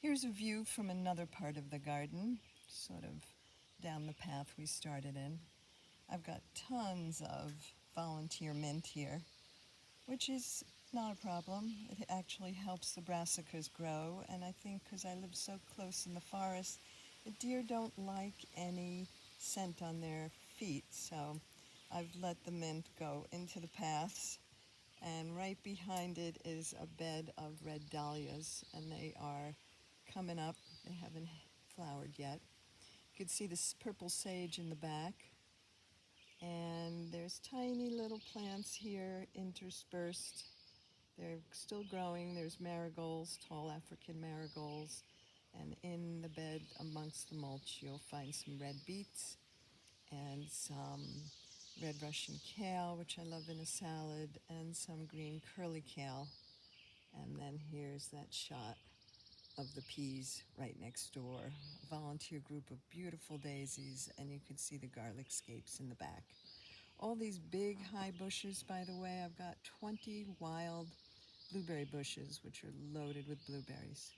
Here's a view from another part of the garden, sort of down the path we started in. I've got tons of volunteer mint here, which is not a problem. It actually helps the brassicas grow, and I think because I live so close in the forest, the deer don't like any scent on their feet, so I've let the mint go into the paths, and right behind it is a bed of red dahlias, and they are coming up. They haven't flowered yet. You can see this purple sage in the back, and there's tiny little plants here interspersed. They're still growing. There's marigolds, tall African marigolds, and in the bed amongst the mulch you'll find some red beets and some red Russian kale, which I love in a salad, and some green curly kale. And then here's that shot of the peas right next door. A volunteer group of beautiful daisies, and you can see the garlic scapes in the back. All these big high bushes, by the way, I've got 20 wild blueberry bushes, which are loaded with blueberries.